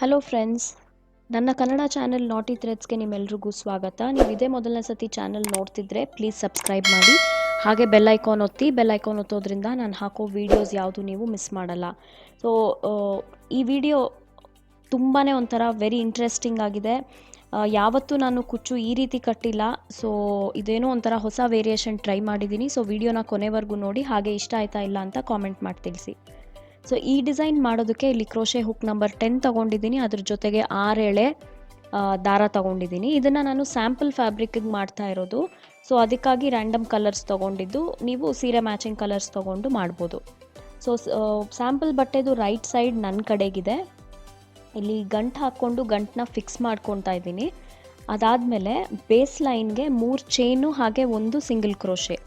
Hello friends, ನನ್ನ Kannada channel ನಾಟಿ ಥ್ರೆಡ್ಸ್ಗೆ ನಿಮ್ಮೆಲ್ರಿಗೂ ಸ್ವಾಗತ. ನೀವು ಇದೇ ಮೊದಲನೇ ಸತಿ ಚಾನೆಲ್ ನೋಡ್ತಿದ್ರೆ ಪ್ಲೀಸ್ ಸಬ್ಸ್ಕ್ರೈಬ್ ಮಾಡಿ, ಹಾಗೆ ಬೆಲ್ ಐಕಾನ್ ಒತ್ತಿ. ಬೆಲ್ ಐಕಾನ್ ಒತ್ತೋದ್ರಿಂದ ನಾನು ಹಾಕೋ ವೀಡಿಯೋಸ್ ಯಾವುದು ನೀವು ಮಿಸ್ ಮಾಡಲ್ಲ. ಸೊ ಈ ವಿಡಿಯೋ ತುಂಬಾ ಒಂಥರ ವೆರಿ ಇಂಟ್ರೆಸ್ಟಿಂಗ್ ಆಗಿದೆ. ಯಾವತ್ತೂ ನಾನು ಕುಚ್ಚು ಈ ರೀತಿ ಕಟ್ಟಿಲ್ಲ. ಸೊ ಇದೇನೋ ಒಂಥರ ಹೊಸ ವೇರಿಯೇಷನ್ ಟ್ರೈ ಮಾಡಿದ್ದೀನಿ. ಸೊ ವಿಡಿಯೋನ ಕೊನೆವರೆಗೂ ನೋಡಿ, ಹಾಗೆ ಇಷ್ಟ ಆಯ್ತಾ ಇಲ್ಲ ಅಂತ ಕಾಮೆಂಟ್ ಮಾಡಿ ತಿಳಿಸಿ. ಸೊ ಈ ಡಿಸೈನ್ ಮಾಡೋದಕ್ಕೆ ಇಲ್ಲಿ ಕ್ರೋಶೆ ಹುಕ್ ನಂಬರ್ 10 ತೊಗೊಂಡಿದ್ದೀನಿ. ಅದ್ರ ಜೊತೆಗೆ 6 ಎಳೆ ದಾರ ತೊಗೊಂಡಿದ್ದೀನಿ. ಇದನ್ನು ನಾನು ಸ್ಯಾಂಪಲ್ ಫ್ಯಾಬ್ರಿಕ್ಗೆ ಮಾಡ್ತಾ ಇರೋದು. ಸೊ ಅದಕ್ಕಾಗಿ ರ್ಯಾಂಡಮ್ ಕಲರ್ಸ್ ತೊಗೊಂಡಿದ್ದು, ನೀವು ಸೀರೆ ಮ್ಯಾಚಿಂಗ್ ಕಲರ್ಸ್ ತೊಗೊಂಡು ಮಾಡ್ಬೋದು. ಸೊ ಸ್ಯಾಂಪಲ್ ಬಟ್ಟೆದು ರೈಟ್ ಸೈಡ್ ನನ್ನ ಕಡೆಗಿದೆ. ಇಲ್ಲಿ ಗಂಟು ಹಾಕ್ಕೊಂಡು ಗಂಟನ್ನ ಫಿಕ್ಸ್ ಮಾಡ್ಕೊತಾ ಇದ್ದೀನಿ. ಅದಾದಮೇಲೆ ಬೇಸ್ ಲೈನ್ಗೆ 3 ಚೈನು ಹಾಗೆ 1 ಸಿಂಗಲ್ ಕ್ರೋಶೆ.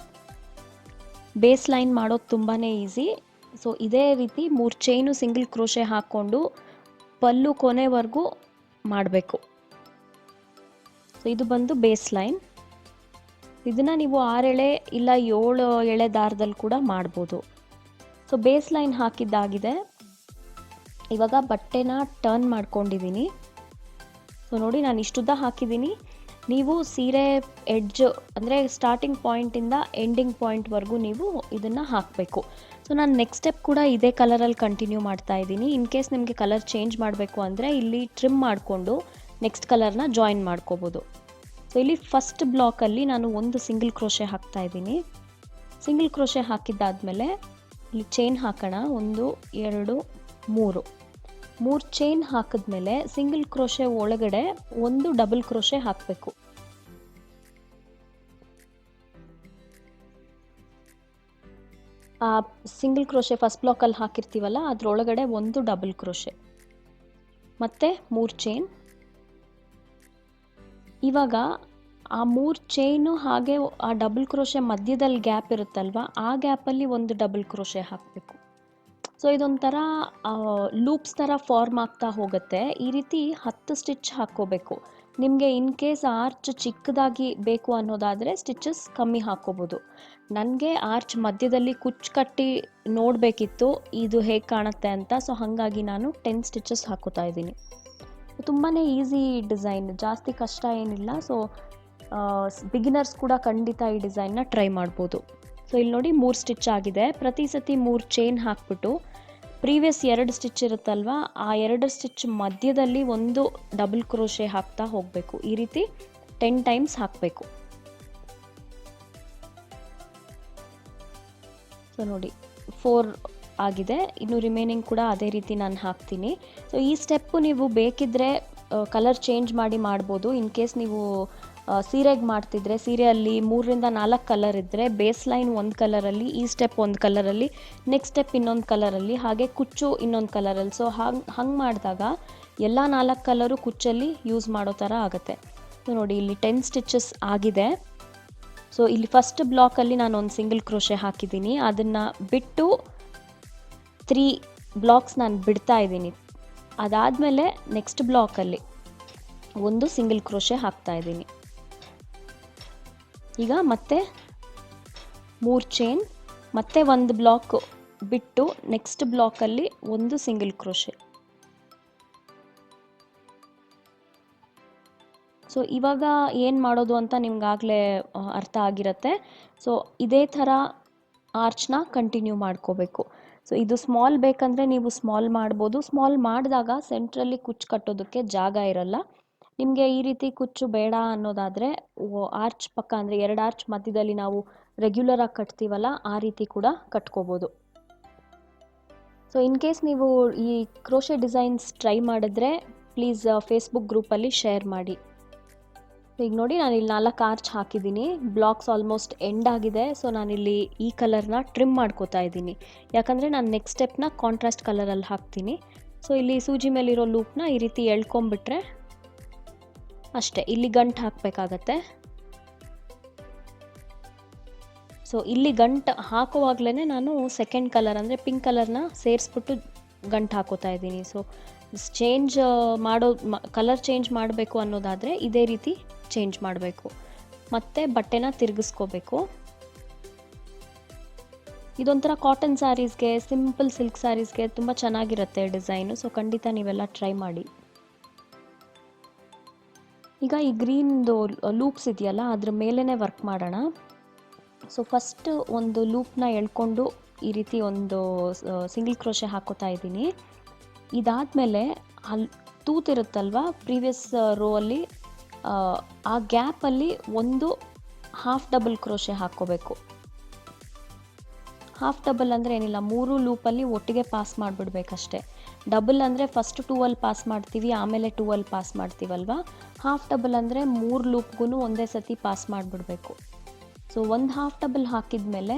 ಬೇಸ್ ಲೈನ್ ಮಾಡೋದು ತುಂಬಾ ಈಸಿ. ಸೊ ಇದೇ ರೀತಿ 3 ಚೈನು ಸಿಂಗಲ್ ಕ್ರೋಶೆ ಹಾಕ್ಕೊಂಡು ಪಲ್ಲು ಕೊನೆವರೆಗೂ ಮಾಡಬೇಕು. ಸೊ ಇದು ಬಂದು ಬೇಸ್ ಲೈನ್. ಇದನ್ನು ನೀವು 6 ಎಳೆ ಇಲ್ಲ 7 ಎಳೆ ದಾರದಲ್ಲಿ ಕೂಡ ಮಾಡ್ಬೋದು. ಸೊ ಬೇಸ್ ಲೈನ್ ಹಾಕಿದ್ದಾಗಿದೆ. ಇವಾಗ ಬಟ್ಟೆನ ಟರ್ನ್ ಮಾಡ್ಕೊಂಡಿದ್ದೀನಿ. ಸೊ ನೋಡಿ, ನಾನು ಇಷ್ಟುದ್ದ ಹಾಕಿದ್ದೀನಿ. ನೀವು ಸೀರೆ ಎಡ್ಜ್ ಅಂದರೆ ಸ್ಟಾರ್ಟಿಂಗ್ ಪಾಯಿಂಟಿಂದ ಎಂಡಿಂಗ್ ಪಾಯಿಂಟ್ವರೆಗೂ ನೀವು ಇದನ್ನು ಹಾಕಬೇಕು. ಸೊ ನಾನು ನೆಕ್ಸ್ಟ್ ಸ್ಟೆಪ್ ಕೂಡ ಇದೇ ಕಲರಲ್ಲಿ ಕಂಟಿನ್ಯೂ ಮಾಡ್ತಾ ಇದ್ದೀನಿ. ಇನ್ ಕೇಸ್ ನಿಮಗೆ ಕಲರ್ ಚೇಂಜ್ ಮಾಡಬೇಕು ಅಂದರೆ ಇಲ್ಲಿ ಟ್ರಿಮ್ ಮಾಡಿಕೊಂಡು ನೆಕ್ಸ್ಟ್ ಕಲರ್ನ ಜಾಯಿನ್ ಮಾಡ್ಕೋಬೋದು. ಸೊ ಇಲ್ಲಿ ಫಸ್ಟ್ ಬ್ಲಾಕಲ್ಲಿ ನಾನು 1 ಸಿಂಗಲ್ ಕ್ರೋಶೆ ಹಾಕ್ತಾ ಇದ್ದೀನಿ. ಸಿಂಗಲ್ ಕ್ರೋಶೆ ಹಾಕಿದ್ದಾದಮೇಲೆ ಇಲ್ಲಿ ಚೈನ್ ಹಾಕೋಣ. 1 2 3 ಚೈನ್ ಹಾಕಿದ್ಮೇಲೆ ಸಿಂಗಲ್ ಕ್ರೋಶೆ ಒಳಗಡೆ 1 ಡಬಲ್ ಕ್ರೋಶೆ ಹಾಕಬೇಕು. ಆ ಸಿಂಗಲ್ ಕ್ರೋಶೆ ಫಸ್ಟ್ ಬ್ಲಾಕಲ್ಲಿ ಹಾಕಿರ್ತೀವಲ್ಲ, ಅದರೊಳಗಡೆ 1 ಡಬಲ್ ಕ್ರೋಶೆ ಮತ್ತು 3 ಚೈನ್. ಇವಾಗ ಆ 3 ಚೈನು ಹಾಗೆ ಆ ಡಬಲ್ ಕ್ರೋಶೆ ಮಧ್ಯದಲ್ಲಿ ಗ್ಯಾಪ್ ಇರುತ್ತಲ್ವ, ಆ ಗ್ಯಾಪಲ್ಲಿ 1 ಡಬಲ್ ಕ್ರೋಶೆ ಹಾಕಬೇಕು. ಸೊ ಇದೊಂಥರ ಲೂಪ್ಸ್ ಥರ ಫಾರ್ಮ್ ಆಗ್ತಾ ಹೋಗುತ್ತೆ. ಈ ರೀತಿ 10 ಸ್ಟಿಚ್ ಹಾಕ್ಕೋಬೇಕು. ನಿಮಗೆ ಇನ್ ಕೇಸ್ ಆರ್ಚ್ ಚಿಕ್ಕದಾಗಿ ಬೇಕು ಅನ್ನೋದಾದರೆ ಸ್ಟಿಚಸ್ ಕಮ್ಮಿ ಹಾಕ್ಕೋಬೋದು. ನನಗೆ ಆರ್ಚ್ ಮಧ್ಯದಲ್ಲಿ ಕುಚ್ಚು ಕಟ್ಟಿ ನೋಡಬೇಕಿತ್ತು ಇದು ಹೇಗೆ ಕಾಣುತ್ತೆ ಅಂತ. ಸೊ ಹಾಗಾಗಿ ನಾನು 10 ಸ್ಟಿಚಸ್ ಹಾಕೋತಾ ಇದ್ದೀನಿ. ತುಂಬಾ ಈಸಿ ಡಿಸೈನ್, ಜಾಸ್ತಿ ಕಷ್ಟ ಏನಿಲ್ಲ. ಸೊ ಬಿಗಿನರ್ಸ್ ಕೂಡ ಖಂಡಿತ ಈ ಡಿಸೈನ್ನ ಟ್ರೈ ಮಾಡ್ಬೋದು. ಸೊ ಇಲ್ಲಿ ನೋಡಿ 3 ಸ್ಟಿಚ್ ಆಗಿದೆ. ಪ್ರತಿ ಸತಿ 3 ಚೈನ್ ಹಾಕ್ಬಿಟ್ಟು ಪ್ರೀವಿಯಸ್ 2 ಸ್ಟಿಚ್ ಇರುತ್ತಲ್ವ, ಆ 2 ಸ್ಟಿಚ್ ಮಧ್ಯದಲ್ಲಿ 1 ಡಬಲ್ ಕ್ರೋಶೆ ಹಾಕ್ತಾ ಹೋಗಬೇಕು. ಈ ರೀತಿ 10 ಟೈಮ್ಸ್ ಹಾಕಬೇಕು. ಸೊ ನೋಡಿ 4 ಆಗಿದೆ. ಇನ್ನು ರಿಮೈನಿಂಗ್ ಕೂಡ ಅದೇ ರೀತಿ ನಾನು ಹಾಕ್ತೀನಿ. ಸೊ ಈ ಸ್ಟೆಪ್ಪು ನೀವು ಬೇಕಿದ್ದರೆ ಕಲರ್ ಚೇಂಜ್ ಮಾಡಿ ಮಾಡ್ಬೋದು. ಇನ್ ಕೇಸ್ ನೀವು ಸೀರೆಗೆ ಮಾಡ್ತಿದ್ರೆ, ಸೀರೆಯಲ್ಲಿ 3ರಿಂದ 4 ಕಲರ್ ಇದ್ದರೆ ಬೇಸ್ ಲೈನ್ 1 ಕಲರಲ್ಲಿ, ಈ ಸ್ಟೆಪ್ 1 ಕಲರಲ್ಲಿ, ನೆಕ್ಸ್ಟ್ ಸ್ಟೆಪ್ ಇನ್ನೊಂದು ಕಲರಲ್ಲಿ, ಹಾಗೆ ಕುಚ್ಚು ಇನ್ನೊಂದು ಕಲರಲ್ಲಿ. ಸೊ ಹಂಗೆ ಮಾಡಿದಾಗ ಎಲ್ಲ 4 ಕಲರು ಕುಚ್ಚಲ್ಲಿ ಯೂಸ್ ಮಾಡೋ ಥರ ಆಗುತ್ತೆ. ಸೊ ನೋಡಿ, ಇಲ್ಲಿ 10 ಸ್ಟಿಚಸ್ ಆಗಿದೆ. ಸೊ ಇಲ್ಲಿ ಫಸ್ಟ್ ಬ್ಲಾಕಲ್ಲಿ ನಾನು 1 ಸಿಂಗಲ್ ಕ್ರೋಶೆ ಹಾಕಿದ್ದೀನಿ. ಅದನ್ನು ಬಿಟ್ಟು 3 ಬ್ಲಾಕ್ಸ್ ನಾನು ಬಿಡ್ತಾ ಇದ್ದೀನಿ. ಅದಾದಮೇಲೆ ನೆಕ್ಸ್ಟ್ ಬ್ಲಾಕಲ್ಲಿ 1 ಸಿಂಗಲ್ ಕ್ರೋಶೆ ಹಾಕ್ತಾ ಇದ್ದೀನಿ. ಈಗ ಮತ್ತೆ 3 ಚೈನ್ ಮತ್ತೆ 1 ಬ್ಲಾಕ್ ಬಿಟ್ಟು ನೆಕ್ಸ್ಟ್ ಬ್ಲಾಕಲ್ಲಿ 1 ಸಿಂಗಲ್ ಕ್ರೋಶೆ. ಸೊ ಇವಾಗ ಏನು ಮಾಡೋದು ಅಂತ ನಿಮ್ಗಾಗಲೇ ಅರ್ಥ ಆಗಿರುತ್ತೆ. ಸೊ ಇದೇ ಥರ ಆರ್ಚ್ನ ಕಂಟಿನ್ಯೂ ಮಾಡ್ಕೋಬೇಕು. ಸೊ ಇದು ಸ್ಮಾಲ್ ಬೇಕಂದರೆ ನೀವು ಸ್ಮಾಲ್ ಮಾಡ್ಬೋದು. ಸ್ಮಾಲ್ ಮಾಡಿದಾಗ ಸೆಂಟ್ರಲ್ಲಿ ಕುಚ್ಚು ಕಟ್ಟೋದಕ್ಕೆ ಜಾಗ ಇರಲ್ಲ. ನಿಮಗೆ ಈ ರೀತಿ ಕುಚ್ಚು ಬೇಡ ಅನ್ನೋದಾದರೆ ಆರ್ಚ್ ಪಕ್ಕ ಅಂದರೆ 2 ಆರ್ಚ್ ಮಧ್ಯದಲ್ಲಿ ನಾವು ರೆಗ್ಯುಲರಾಗಿ ಕಟ್ತೀವಲ್ಲ, ಆ ರೀತಿ ಕೂಡ ಕಟ್ಕೋಬೋದು. ಸೊ ಇನ್ ಕೇಸ್ ನೀವು ಈ ಕ್ರೋಶೆ ಡಿಸೈನ್ಸ್ ಟ್ರೈ ಮಾಡಿದ್ರೆ ಪ್ಲೀಸ್ ಫೇಸ್ಬುಕ್ ಗ್ರೂಪಲ್ಲಿ ಶೇರ್ ಮಾಡಿ. ಈಗ ನೋಡಿ, ನಾನಿಲ್ಲಿ 4 ಆರ್ಚ್ ಹಾಕಿದ್ದೀನಿ. ಬ್ಲಾಕ್ಸ್ ಆಲ್ಮೋಸ್ಟ್ ಎಂಡ್ ಆಗಿದೆ. ಸೊ ನಾನಿಲ್ಲಿ ಈ ಕಲರ್ನ ಟ್ರಿಮ್ ಮಾಡ್ಕೋತಾ ಇದ್ದೀನಿ. ಯಾಕಂದರೆ ನಾನು ನೆಕ್ಸ್ಟ್ ಸ್ಟೆಪ್ನ ಕಾಂಟ್ರಾಸ್ಟ್ ಕಲರಲ್ಲಿ ಹಾಕ್ತೀನಿ. ಸೊ ಇಲ್ಲಿ ಸೂಜಿ ಮೇಲಿರೋ ಲೂಪ್ನ ಈ ರೀತಿ ಎಳ್ಕೊಂಬಿಟ್ರೆ ಅಷ್ಟೇ. ಇಲ್ಲಿ ಗಂಟು ಹಾಕಬೇಕಾಗತ್ತೆ. ಸೊ ಇಲ್ಲಿ ಗಂಟು ಹಾಕುವಾಗಲೇ ನಾನು ಸೆಕೆಂಡ್ ಕಲರ್ ಅಂದರೆ ಪಿಂಕ್ ಕಲರ್ನ ಸೇರಿಸ್ಬಿಟ್ಟು ಗಂಟು ಹಾಕೋತಾ ಇದ್ದೀನಿ. ಸೊ ಚೇಂಜ್ ಕಲರ್ ಚೇಂಜ್ ಮಾಡಬೇಕು ಅನ್ನೋದಾದರೆ ಇದೇ ರೀತಿ ಚೇಂಜ್ ಮಾಡಬೇಕು. ಮತ್ತು ಬಟ್ಟೆನ ತಿರುಗಿಸ್ಕೋಬೇಕು. ಇದೊಂಥರ ಕಾಟನ್ ಸ್ಯಾರೀಸ್ಗೆ, ಸಿಂಪಲ್ ಸಿಲ್ಕ್ ಸ್ಯಾರೀಸ್ಗೆ ತುಂಬ ಚೆನ್ನಾಗಿರುತ್ತೆ ಡಿಸೈನು. ಸೊ ಖಂಡಿತ ನೀವೆಲ್ಲ ಟ್ರೈ ಮಾಡಿ. ಈಗ ಈ ಗ್ರೀನ್ದು ಲೂಪ್ಸ್ ಇದೆಯಲ್ಲ ಅದ್ರ ಮೇಲೇ ವರ್ಕ್ ಮಾಡೋಣ. ಸೊ ಫಸ್ಟ್ ಒಂದು ಲೂಪ್ನ ಎಳ್ಕೊಂಡು ಈ ರೀತಿ ಒಂದು ಸಿಂಗಲ್ ಕ್ರೋಶೆ ಹಾಕೋತಾ ಇದ್ದೀನಿ. ಇದಾದಮೇಲೆ ಅಲ್ಲಿ ತೂತಿರುತ್ತಲ್ವ ಪ್ರೀವಿಯಸ್ ರೋ ಅಲ್ಲಿ, ಆ ಗ್ಯಾಪಲ್ಲಿ ಒಂದು ಹಾಫ್ ಡಬಲ್ ಕ್ರೋಶೆ ಹಾಕ್ಕೋಬೇಕು. ಹಾಫ್ ಡಬಲ್ ಅಂದರೆ ಏನಿಲ್ಲ, 3 ಲೂಪಲ್ಲಿ ಒಟ್ಟಿಗೆ ಪಾಸ್ ಮಾಡಿಬಿಡ್ಬೇಕಷ್ಟೆ. ಡಬಲ್ ಅಂದರೆ ಫಸ್ಟ್ 2 ಅಲ್ಲಿ ಪಾಸ್ ಮಾಡ್ತೀವಿ, ಆಮೇಲೆ 2 ಅಲ್ಲಿ ಪಾಸ್ ಮಾಡ್ತೀವಲ್ವ. ಹಾಫ್ ಡಬಲ್ ಅಂದರೆ 3 ಲೂಪ್ಗೂ ಒಂದೇ ಸತಿ ಪಾಸ್ ಮಾಡಿಬಿಡ್ಬೇಕು. ಸೊ ಒಂದು ಹಾಫ್ ಡಬಲ್ ಹಾಕಿದ ಮೇಲೆ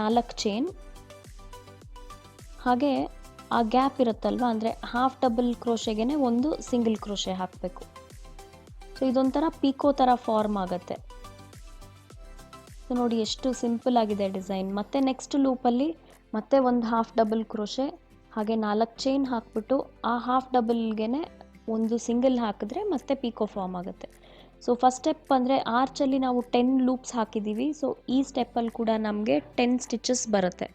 4 ಚೈನ್, ಹಾಗೆ ಆ ಗ್ಯಾಪ್ ಇರುತ್ತಲ್ವ ಅಂದರೆ ಹಾಫ್ ಡಬಲ್ ಕ್ರೋಶೆಗೆ ಒಂದು ಸಿಂಗಲ್ ಕ್ರೋಶೆ ಹಾಕಬೇಕು. ಸೊ ಇದೊಂಥರ ಪೀಕೋ ಥರ ಫಾರ್ಮ್ ಆಗುತ್ತೆ. ಸೊ ನೋಡಿ ಎಷ್ಟು ಸಿಂಪಲ್ ಆಗಿದೆ ಡಿಸೈನ್. ಮತ್ತು ನೆಕ್ಸ್ಟ್ ಲೂಪಲ್ಲಿ ಮತ್ತೆ ಒಂದು ಹಾಫ್ ಡಬಲ್ ಕ್ರೋಶೆ, ಹಾಗೆ 4 ಚೈನ್ ಹಾಕ್ಬಿಟ್ಟು ಆ ಹಾಫ್ ಡಬಲ್ಗೆ ಒಂದು ಸಿಂಗಲ್ ಹಾಕಿದ್ರೆ ಮತ್ತೆ ಪೀಕೋ ಫಾರ್ಮ್ ಆಗುತ್ತೆ. ಸೊ ಫಸ್ಟ್ ಸ್ಟೆಪ್ ಅಂದರೆ ಆರ್ಚಲ್ಲಿ ನಾವು 10 ಲೂಪ್ಸ್ ಹಾಕಿದ್ದೀವಿ. ಸೊ ಈ ಸ್ಟೆಪ್ಪಲ್ಲಿ ಕೂಡ ನಮಗೆ 10 ಸ್ಟಿಚಸ್ ಬರುತ್ತೆ.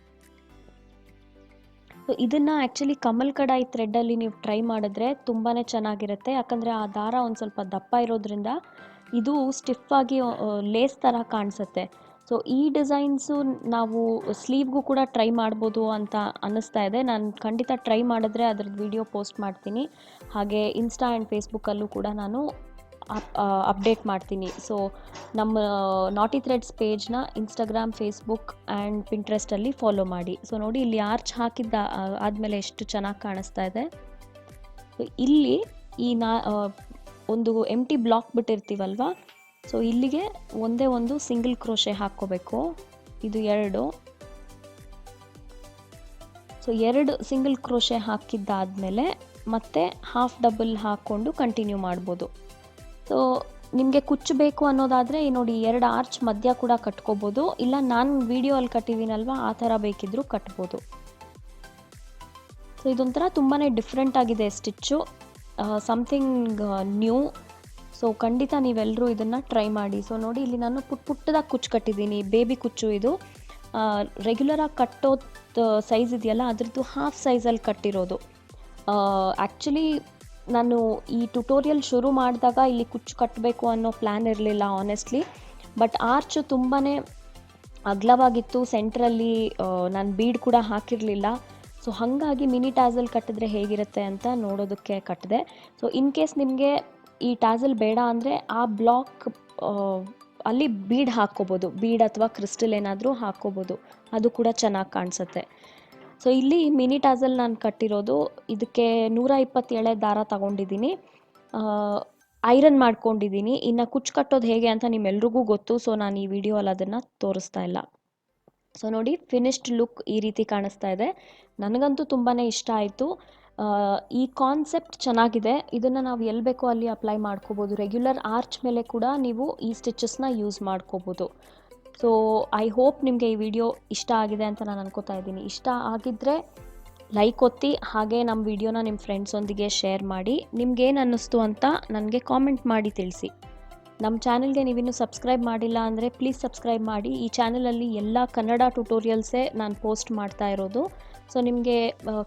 ಸೊ ಇದನ್ನು ಆ್ಯಕ್ಚುಲಿ ಕಮಲ್ ಕಡಾಯಿ ಥ್ರೆಡ್ಡಲ್ಲಿ ನೀವು ಟ್ರೈ ಮಾಡಿದ್ರೆ ತುಂಬಾ ಚೆನ್ನಾಗಿರುತ್ತೆ. ಯಾಕಂದರೆ ಆ ದಾರ ಒಂದು ಸ್ವಲ್ಪ ದಪ್ಪ ಇರೋದ್ರಿಂದ ಇದು ಸ್ಟಿಫಾಗಿ ಲೇಸ್ ಥರ ಕಾಣಿಸುತ್ತೆ. ಸೊ ಈ ಡಿಸೈನ್ಸು ನಾವು ಸ್ಲೀವ್ಗೂ ಕೂಡ ಟ್ರೈ ಮಾಡ್ಬೋದು ಅಂತ ಅನ್ನಿಸ್ತಾ ಇದೆ. ನಾನು ಖಂಡಿತ ಟ್ರೈ ಮಾಡಿದ್ರೆ ಅದ್ರದ್ದು ವಿಡಿಯೋ ಪೋಸ್ಟ್ ಮಾಡ್ತೀನಿ. ಹಾಗೆ ಇನ್ಸ್ಟಾ ಆ್ಯಂಡ್ ಫೇಸ್ಬುಕ್ಕಲ್ಲೂ ಕೂಡ ನಾನು ಅಪ್ಡೇಟ್ ಮಾಡ್ತೀನಿ. ಸೊ ನಮ್ಮ ನಾಟಿ ಥ್ರೆಡ್ಸ್ ಪೇಜ್ನ ಇನ್ಸ್ಟಾಗ್ರಾಮ್, ಫೇಸ್ಬುಕ್ ಆ್ಯಂಡ್ ಪಿಂಟ್ರೆಸ್ಟಲ್ಲಿ ಫಾಲೋ ಮಾಡಿ. ಸೊ ನೋಡಿ ಇಲ್ಲಿ ಆರ್ಚ್ ಹಾಕಿದ್ದ ಆದಮೇಲೆ ಎಷ್ಟು ಚೆನ್ನಾಗಿ ಕಾಣಿಸ್ತಾ ಇದೆ. ಇಲ್ಲಿ ಈ ಒಂದು ಎಂಟಿ ಬ್ಲಾಕ್ ಬಿಟ್ಟಿರ್ತೀವಲ್ವ, ಸೊ ಇಲ್ಲಿಗೆ ಒಂದೇ ಒಂದು ಸಿಂಗಲ್ ಕ್ರೋಶೆ ಹಾಕ್ಕೋಬೇಕು. ಇದು 2. ಸೊ 2 ಸಿಂಗಲ್ ಕ್ರೋಶೆ ಹಾಕಿದ್ದಾದಮೇಲೆ ಮತ್ತೆ ಹಾಫ್ ಡಬಲ್ ಹಾಕ್ಕೊಂಡು ಕಂಟಿನ್ಯೂ ಮಾಡ್ಬೋದು. ಸೊ ನಿಮಗೆ ಕುಚ್ಚು ಬೇಕು ಅನ್ನೋದಾದರೆ ನೋಡಿ 2 ಆರ್ಚ್ ಮಧ್ಯ ಕೂಡ ಕಟ್ಕೋಬೋದು, ಇಲ್ಲ ನಾನು ವಿಡಿಯೋ ಅಲ್ಲಿ ಕಟ್ಟಿದ್ದೀನಲ್ವ ಆ ಥರ ಬೇಕಿದ್ದರೂ ಕಟ್ಬೋದು. ಸೊ ಇದೊಂಥರ ತುಂಬಾ ಡಿಫ್ರೆಂಟ್ ಆಗಿದೆ ಸ್ಟಿಚ್ಚು, ಸಮಥಿಂಗ್ ನ್ಯೂ. ಸೊ ಖಂಡಿತ ನೀವೆಲ್ಲರೂ ಇದನ್ನು ಟ್ರೈ ಮಾಡಿ. ಸೊ ನೋಡಿ ಇಲ್ಲಿ ನಾನು ಪುಟ್ಟದಾಗಿ ಕುಚ್ಚು ಕಟ್ಟಿದ್ದೀನಿ, ಬೇಬಿ ಕುಚ್ಚು ಇದು. ರೆಗ್ಯುಲರಾಗಿ ಕಟ್ಟೋ ಸೈಜ್ ಇದೆಯಲ್ಲ ಅದ್ರದ್ದು ಹಾಫ್ ಸೈಜಲ್ಲಿ ಕಟ್ಟಿರೋದು. ಆ್ಯಕ್ಚುಲಿ ನಾನು ಈ ಟ್ಯುಟೋರಿಯಲ್ ಶುರು ಮಾಡಿದಾಗ ಇಲ್ಲಿ ಕುಚ್ಚು ಕಟ್ಟಬೇಕು ಅನ್ನೋ ಪ್ಲ್ಯಾನ್ ಇರಲಿಲ್ಲ ಆನೆಸ್ಟ್ಲಿ. ಬಟ್ ಆರ್ಚು ತುಂಬಾ ಅಗಲವಾಗಿತ್ತು, ಸೆಂಟ್ರಲ್ಲಿ ನಾನು ಬೀಡ್ ಕೂಡ ಹಾಕಿರಲಿಲ್ಲ. ಸೊ ಹಾಗಾಗಿ ಮಿನಿ ಟ್ಯಾಸಲ್ ಕಟ್ಟಿದ್ರೆ ಹೇಗಿರುತ್ತೆ ಅಂತ ನೋಡೋದಕ್ಕೆ ಕಟ್ಟಿದೆ. ಸೊ ಇನ್ ಕೇಸ್ ನಿಮಗೆ ಈ ಟ್ಯಾಸಲ್ ಬೇಡ ಅಂದರೆ ಆ ಬ್ಲಾಕ್ ಅಲ್ಲಿ ಬೀಡ್ ಹಾಕ್ಕೋಬೋದು, ಬೀಡ್ ಅಥವಾ ಕ್ರಿಸ್ಟಲ್ ಏನಾದರೂ ಹಾಕ್ಕೋಬೋದು, ಅದು ಕೂಡ ಚೆನ್ನಾಗಿ ಕಾಣಿಸುತ್ತೆ. ಸೊ ಇಲ್ಲಿ ಮಿನಿ ಟ್ಯಾಸಲ್ ನಾನು ಕಟ್ಟಿರೋದು, ಇದಕ್ಕೆ 120 ಎಳೆ ದಾರ ತಗೊಂಡಿದ್ದೀನಿ, ಐರನ್ ಮಾಡ್ಕೊಂಡಿದ್ದೀನಿ. ಇನ್ನು ಕುಚ್ಚು ಕಟ್ಟೋದು ಹೇಗೆ ಅಂತ ನಿಮ್ಮೆಲ್ರಿಗೂ ಗೊತ್ತು. ಸೊ ನಾನು ಈ ವಿಡಿಯೋಲ್ಲಿ ಅದನ್ನು ತೋರಿಸ್ತಾ ಇಲ್ಲ. ಸೊ ನೋಡಿ ಫಿನಿಶ್ಡ್ ಲುಕ್ ಈ ರೀತಿ ಕಾಣಿಸ್ತಾ ಇದೆ. ನನಗಂತೂ ತುಂಬಾ ಇಷ್ಟ ಆಯಿತು. ಈ ಕಾನ್ಸೆಪ್ಟ್ ಚೆನ್ನಾಗಿದೆ. ಇದನ್ನು ನಾವು ಎಲ್ಲಿ ಬೇಕೋ ಅಲ್ಲಿ ಅಪ್ಲೈ ಮಾಡ್ಕೋಬೋದು. ರೆಗ್ಯುಲರ್ ಆರ್ಚ್ ಮೇಲೆ ಕೂಡ ನೀವು ಈ ಸ್ಟಿಚಸ್ನ ಯೂಸ್ ಮಾಡ್ಕೋಬೋದು. ಸೊ ಐ ಹೋಪ್ ನಿಮಗೆ ಈ ವಿಡಿಯೋ ಇಷ್ಟ ಆಗಿದೆ ಅಂತ ನಾನು ಅನ್ಕೋತಾ ಇದ್ದೀನಿ. ಇಷ್ಟ ಆಗಿದ್ದರೆ ಲೈಕ್ ಒತ್ತಿ, ಹಾಗೆ ನಮ್ಮ ವಿಡಿಯೋನ ನಿಮ್ಮ ಫ್ರೆಂಡ್ಸೊಂದಿಗೆ ಶೇರ್ ಮಾಡಿ. ನಿಮ್ಗೇನು ಅನ್ನಿಸ್ತು ಅಂತ ನನಗೆ ಕಾಮೆಂಟ್ ಮಾಡಿ ತಿಳಿಸಿ. ನಮ್ಮ ಚಾನಲ್ಗೆ ನೀವಿನ್ನೂ ಸಬ್ಸ್ಕ್ರೈಬ್ ಮಾಡಿಲ್ಲ ಅಂದರೆ ಪ್ಲೀಸ್ ಸಬ್ಸ್ಕ್ರೈಬ್ ಮಾಡಿ. ಈ ಚಾನಲಲ್ಲಿ ಎಲ್ಲ ಕನ್ನಡ ಟ್ಯುಟೋರಿಯಲ್ಸೇ ನಾನು ಪೋಸ್ಟ್ ಮಾಡ್ತಾ ಇರೋದು. ಸೊ ನಿಮಗೆ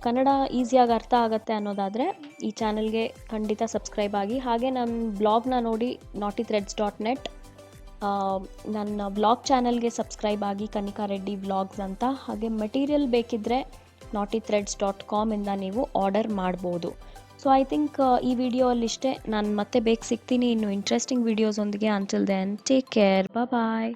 ಕನ್ನಡ ಈಸಿಯಾಗಿ ಅರ್ಥ ಆಗುತ್ತೆ ಅನ್ನೋದಾದರೆ ಈ ಚಾನಲ್ಗೆ ಖಂಡಿತ ಸಬ್ಸ್ಕ್ರೈಬ್ ಆಗಿ. ಹಾಗೆ ನನ್ನ ಬ್ಲಾಗ್ನ ನೋಡಿ naughtythreads.net, ನನ್ನ ಬ್ಲಾಗ್ ಚಾನಲ್ಗೆ ಸಬ್ಸ್ಕ್ರೈಬ್ ಆಗಿ, ಕನಿಕಾ ರೆಡ್ಡಿ ವ್ಲಾಗ್ಸ್ ಅಂತ. ಹಾಗೆ ಮೆಟೀರಿಯಲ್ ಬೇಕಿದ್ದರೆ naughtythreads.com ಇಂದ ನೀವು ಆರ್ಡರ್ ಮಾಡ್ಬೋದು. ಸೊ ಐ ಥಿಂಕ್ ಈ ವಿಡಿಯೋ ಅಲ್ಲಿ ಇಷ್ಟೇ. ನಾನು ಮತ್ತೆ ಬೇಗ ಸಿಗ್ತೀನಿ ಇನ್ನು ಇಂಟ್ರೆಸ್ಟಿಂಗ್ ವೀಡಿಯೋಸ್ ಒಂದಿಗೆ. ಅಂಟಿಲ್ ದೆನ್ ಟೇಕ್ ಕೇರ್, ಬಾಯ್.